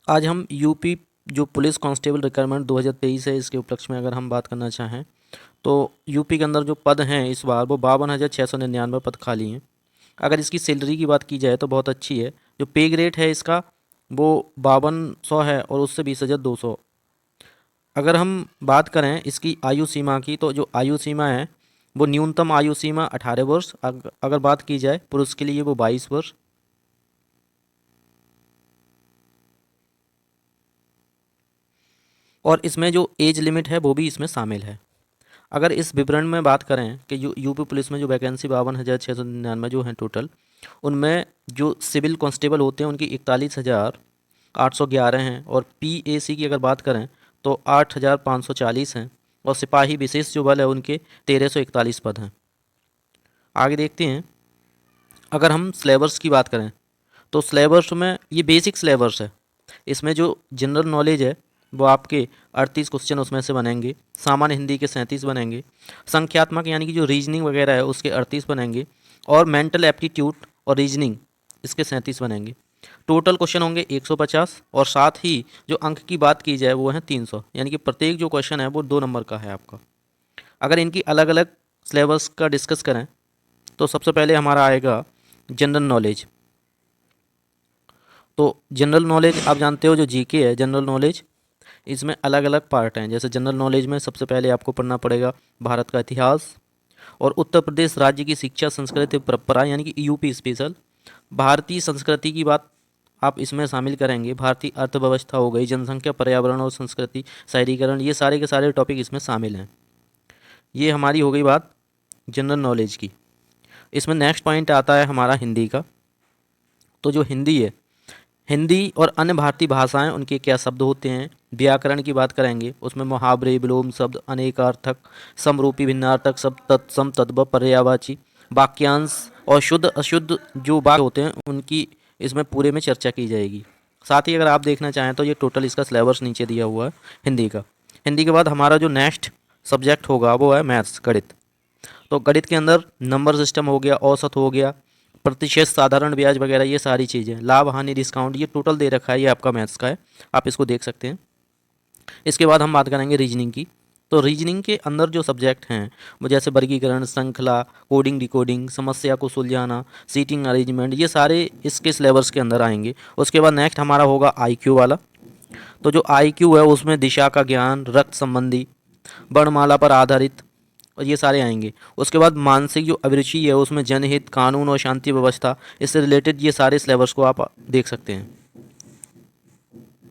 आज हम यूपी जो पुलिस कांस्टेबल रिक्वायरमेंट 2023 है इसके उपलक्ष्य में अगर हम बात करना चाहें तो यूपी के अंदर जो पद हैं इस बार वो 52,699 पद खाली हैं। अगर इसकी सैलरी की बात की जाए तो बहुत अच्छी है। जो पे ग्रेड है इसका वो 5200 है और उससे 20,200। अगर हम बात करें इसकी आयु सीमा की तो जो आयु सीमा है वो न्यूनतम आयु सीमा 18 वर्ष, अगर बात की जाए पुरुष के लिए वो 22 वर्ष। और इसमें जो एज लिमिट है वो भी इसमें शामिल है। अगर इस विवरण में बात करें कि यूपी पुलिस में जो वैकेंसी 52,699 जो हैं टोटल, उनमें जो सिविल कांस्टेबल होते हैं उनकी 41,811 हैं और पीएसी की अगर बात करें तो 8,540 हैं और सिपाही विशेष जो बल है उनके 1,341 पद हैं। आगे देखते हैं। अगर हम सिलेबस की बात करें तो सिलेबस में ये बेसिक सिलेबस है। इसमें जो जनरल नॉलेज है वो आपके 38 क्वेश्चन उसमें से बनेंगे, सामान्य हिंदी के 37 बनेंगे, संख्यात्मक यानी कि जो रीजनिंग वगैरह है उसके 38 बनेंगे और मेंटल एप्टीट्यूड और रीजनिंग इसके 37 बनेंगे। टोटल क्वेश्चन होंगे 150 और साथ ही जो अंक की बात की जाए वो है 300, यानी कि प्रत्येक जो क्वेश्चन है वो 2 नंबर का है आपका। अगर इनकी अलग अलग सिलेबस का डिस्कस करें तो सबसे पहले हमारा आएगा जनरल नॉलेज। तो जनरल नॉलेज आप जानते हो जो जीके है जनरल नॉलेज, इसमें अलग अलग पार्ट हैं। जैसे जनरल नॉलेज में सबसे पहले आपको पढ़ना पड़ेगा भारत का इतिहास और उत्तर प्रदेश राज्य की शिक्षा संस्कृति परंपरा यानी कि यूपी स्पेशल। भारतीय संस्कृति की बात आप इसमें शामिल करेंगे। भारतीय अर्थव्यवस्था हो गई, जनसंख्या, पर्यावरण और संस्कृति, शहरीकरण, ये सारे के सारे टॉपिक इसमें शामिल हैं। ये हमारी हो गई बात जनरल नॉलेज की। इसमें नेक्स्ट पॉइंट आता है हमारा हिंदी का। तो जो हिंदी है, हिंदी और अन्य भारतीय भाषाएं उनके क्या शब्द होते हैं, व्याकरण की बात करेंगे। उसमें मुहावरे, विलोम शब्द, अनेकार्थक, समरूपी, भिन्नार्थक शब्द, तत्सम, तद्भव, पर्यायवाची, वाक्यांश और शुद्ध अशुद्ध जो वाक्य होते हैं उनकी इसमें पूरे में चर्चा की जाएगी। साथ ही अगर आप देखना चाहें तो ये टोटल इसका सिलेबस नीचे दिया हुआ है हिंदी का। हिंदी के बाद हमारा जो नेक्स्ट सब्जेक्ट होगा वो है मैथ्स, गणित। तो गणित के अंदर नंबर सिस्टम हो गया, औसत हो गया, प्रतिशत, साधारण ब्याज वगैरह, ये सारी चीज़ें, लाभ हानि डिस्काउंट, ये टोटल दे रखा है, ये आपका मैथ्स का है, आप इसको देख सकते हैं। इसके बाद हम बात करेंगे रीजनिंग की। तो रीजनिंग के अंदर जो सब्जेक्ट हैं वो जैसे वर्गीकरण, श्रृंखला, कोडिंग, डिकोडिंग, समस्या को सुलझाना, सीटिंग अरेंजमेंट, ये सारे इसके सिलेबस के अंदर आएंगे। उसके बाद नेक्स्ट हमारा होगा आईक्यू वाला। तो जो आईक्यू है उसमें दिशा का ज्ञान, रक्त संबंधी, वर्णमाला पर आधारित, और ये सारे आएंगे। उसके बाद मानसिक जो अभिरुचि है उसमें जनहित, कानून और शांति व्यवस्था, इससे रिलेटेड ये सारे सिलेबस को आप देख सकते हैं।